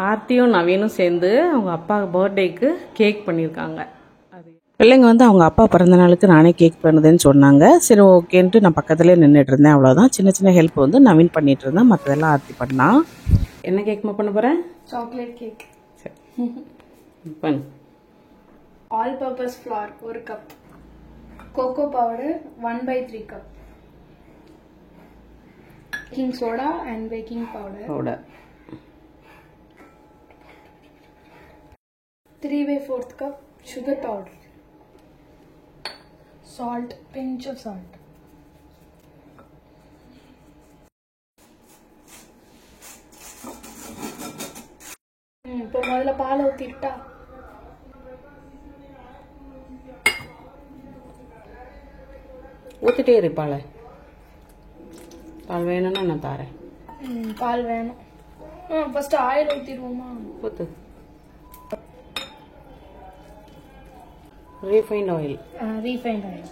ஆர்த்தியும் நவீனும் சேர்ந்து அவங்க அப்பா பர்த்டேக்கு கேக் பண்ணியிருக்காங்க. அது பிள்ளைங்க வந்து அவங்க அப்பா பிறந்த நாளுக்கு நானே கேக் பண்ணுதுன்னு சொன்னாங்க. சரி ஓகேன்ட்டு நான் பக்கத்துலேயே நின்றுட்டு இருந்தேன். அவ்வளோதான். சின்ன சின்ன ஹெல்ப் வந்து நவீன் பண்ணிட்டு இருந்தேன். மற்றதெல்லாம் ஆர்த்தி பண்ணா. என்ன கேக்மா பண்ண போகிறேன்? Chocolate cake. சரி பண்ணு. All purpose flour 1 cup, cocoa powder 1/3 cup, baking soda and baking powder 3/4 cup, sugar powder, salt, pinch of salt. இப்போ முதல்ல பால் ஊற்றிட்டா ஊற்றிட்டே இரு. பால் வேணும்னா நான் தரேன். பால் வேணும். ஃபர்ஸ்ட் ஆயில் ஊற்றிடுவோமா? ஊற்று. Refined oil. Refined oil.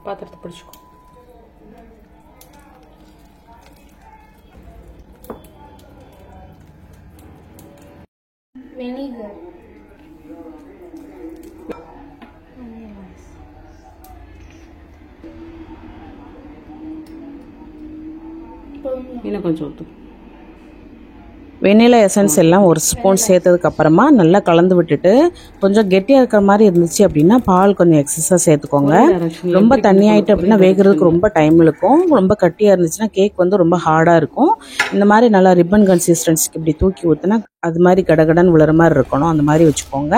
பாத்திரத்தை பிடிச்சிக்கோ. வினிகர். இன்னும் கொஞ்சம் ஊற்று. வெண்ணிலா எசன்ஸ் எல்லாம் 1 ஸ்பூன் சேர்த்ததுக்கு அப்புறமா நல்லா கலந்து விட்டுட்டு, கொஞ்சம் கெட்டியாக இருக்கிற மாதிரி இருந்துச்சு அப்படின்னா பால் கொஞ்சம் எக்ஸஸாக சேர்த்துக்கோங்க. ரொம்ப தண்ணியாயிட்டு அப்படின்னா வேகிறதுக்கு ரொம்ப டைம் இழுக்கும். ரொம்ப கட்டியாக இருந்துச்சுன்னா கேக் வந்து ரொம்ப ஹார்டாக இருக்கும். இந்த மாதிரி நல்லா ரிப்பன் கன்சிஸ்டன்சிக்கு இப்படி தூக்கி ஊற்றினா அது மாதிரி கடகடன்னு விழுற மாதிரி இருக்கணும். அந்த மாதிரி வச்சுக்கோங்க.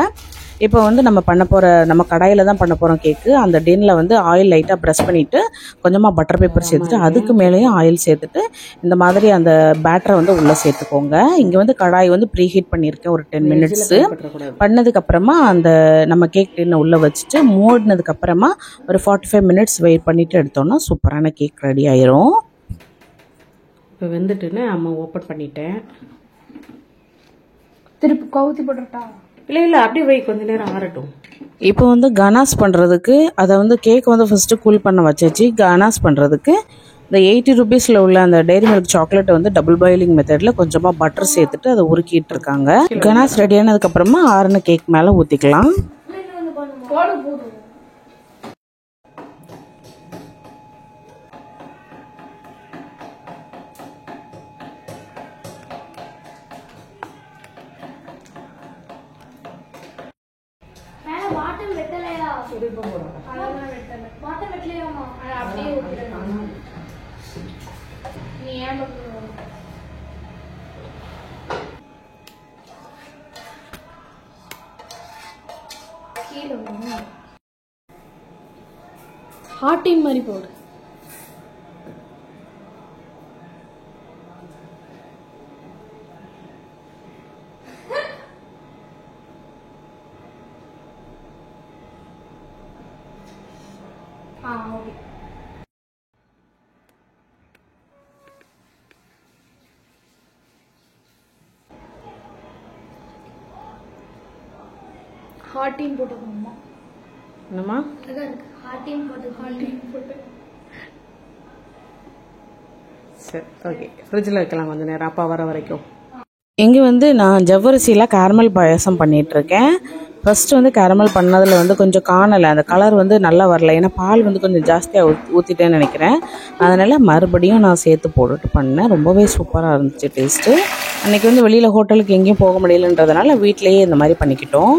இப்போ வந்து நம்ம கடாயில் தான் பண்ண போகிறோம் கேக்கு. அந்த டின்னில் வந்து ஆயில் லைட்டாக ப்ரெஸ் பண்ணிவிட்டு கொஞ்சமாக பட்டர் பேப்பர் சேர்த்துட்டு அதுக்கு மேலேயும் ஆயில் சேர்த்துட்டு இந்த மாதிரி அந்த பேட்டரை வந்து உள்ளே சேர்த்துக்கோங்க. இங்கே வந்து கடாய் வந்து ப்ரீ ஹீட் பண்ணியிருக்கேன் ஒரு 10 மினிட்ஸு. பண்ணதுக்கப்புறமா அந்த நம்ம கேக் டின்னை உள்ளே வச்சுட்டு மூடினதுக்கப்புறமா ஒரு 45 மினிட்ஸ் வெயிட் பண்ணிவிட்டு எடுத்தோம்னா சூப்பரான கேக் ரெடி ஆயிரும். இப்போ வெந்துட்டுன்னு அம்மா ஓப்பன் பண்ணிட்டேன். திருப்பி கவுத்தி போட்டுட்டா? இல்லை அப்படியே வை, கொஞ்ச நேரம் ஆறட்டும். இப்போ வந்து கனாஸ் பண்ணுறதுக்கு அதை வந்து கேக் வந்து ஃபஸ்ட்டு கூல் பண்ண வச்சாச்சு. கனாஸ் பண்ணுறதுக்கு இந்த 80 rupeesல உள்ள அந்த டைரி மில்க் சாக்லேட்டை வந்து டபுள் பாயிலிங் மெத்தடில் கொஞ்சமாக பட்டர் சேர்த்துட்டு அதை உருக்கிட்டு இருக்காங்க. கனாஸ் ரெடி ஆனதுக்கப்புறமா ஆறுன கேக் மேலே ஊற்றிக்கலாம். ஹார்டின் மாதிரி போடு. ஓகே. ஹார்டின் போட்டுக்கோமா? என்னம்மா? ஹார்டின் போட்டு. சரி ஓகே. ஃப்ரிட்ஜில் வைக்கலாம் கொஞ்சம் நேரம் அப்பா வர வரைக்கும். இங்கே வந்து நான் ஜவ்வரிசியில் கேரமல் பாயாசம் பண்ணிகிட்ருக்கேன். ஃபஸ்ட்டு வந்து கேரமல் பண்ணதில் வந்து கொஞ்சம் காணலை, அந்த கலர் வந்து நல்லா வரல. ஏன்னா பால் வந்து கொஞ்சம் ஜாஸ்தியாக ஊற்றிட்டேன்னு நினைக்கிறேன். அதனால் மறுபடியும் நான் சேர்த்து போட்டுட்டு பண்ணேன். ரொம்பவே சூப்பராக இருந்துச்சு டேஸ்ட்டு. அன்றைக்கி வந்து வெளியில் ஹோட்டலுக்கு எங்கேயும் போக முடியலன்றதுனால வீட்டிலையே இந்த மாதிரி பண்ணிக்கிட்டோம்.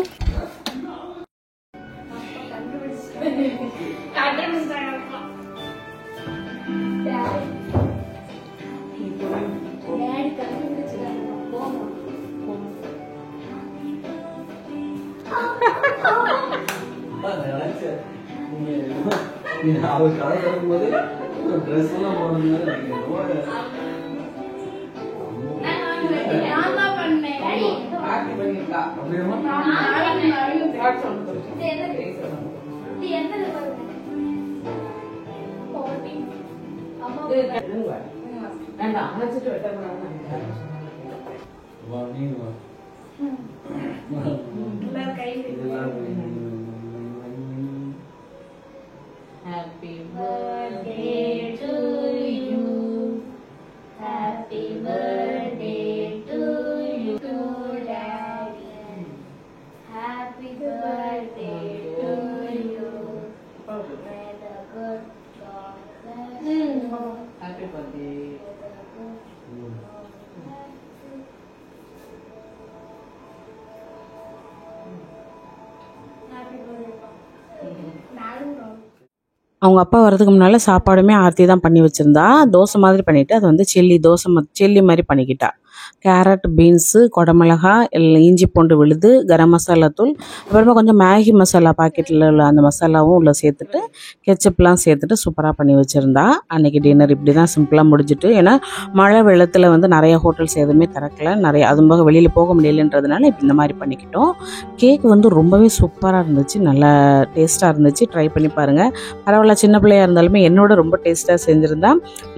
அவர் கடை திறக்கும்போது ட்ரெஸ் எல்லாம் போடுறது Happy birthday to you. Happy birthday to அவங்க அப்பா வரதுக்கு முன்னால் சாப்பாடுமே ஆர்த்தி தான் பண்ணி வச்சுருந்தா. தோசை மாதிரி பண்ணிவிட்டு அது வந்து சில்லி மாதிரி பண்ணிக்கிட்டா. கேரட், பீன்ஸு, குடமிளகா, இஞ்சி பூண்டு விழுது, கரம் மசாலா தூள், அப்புறமா கொஞ்சம் மேகி மசாலா பாக்கெட்டில் உள்ள அந்த மசாலாவும் உள்ளே சேர்த்துட்டு கெச்சப்லாம் சேர்த்துட்டு சூப்பராக பண்ணி வச்சுருந்தா. அன்றைக்கி டின்னர் இப்படி தான் சிம்பிளாக முடிஞ்சிட்டு. ஏன்னா மழை வெள்ளத்தில் வந்து நிறைய ஹோட்டல்ஸ் எதுவுமே திறக்கல, அதுவும் போக வெளியில் போக முடியலன்றதுனால இப்படி இந்த மாதிரி பண்ணிக்கிட்டோம். கேக் வந்து ரொம்பவே சூப்பராக இருந்துச்சு, நல்லா டேஸ்ட்டாக இருந்துச்சு. ட்ரை பண்ணி பாருங்கள். பரவாயில்ல, சின்ன பிள்ளையாக இருந்தாலுமே என்னோட ரொம்ப டேஸ்ட்டாக செஞ்சுருந்தா.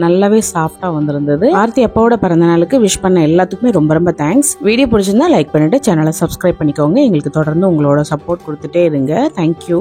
நல்லாவே சாஃப்டாக வந்திருந்தது. ஆர்த்தி அப்பாவோட பிறந்த நாளுக்கு விஷ் பண்ண எல்லாத்துக்குமே ரொம்ப ரொம்ப தேங்க்ஸ். வீடியோ பிடிச்சிருந்தா லைக் பண்ணிட்டு சேனலை சப்ஸ்கிரைப் பண்ணிக்கோங்க. எங்களுக்கு தொடர்ந்து உங்களோட சப்போர்ட் கொடுத்துட்டே இருங்க. தேங்க்யூ.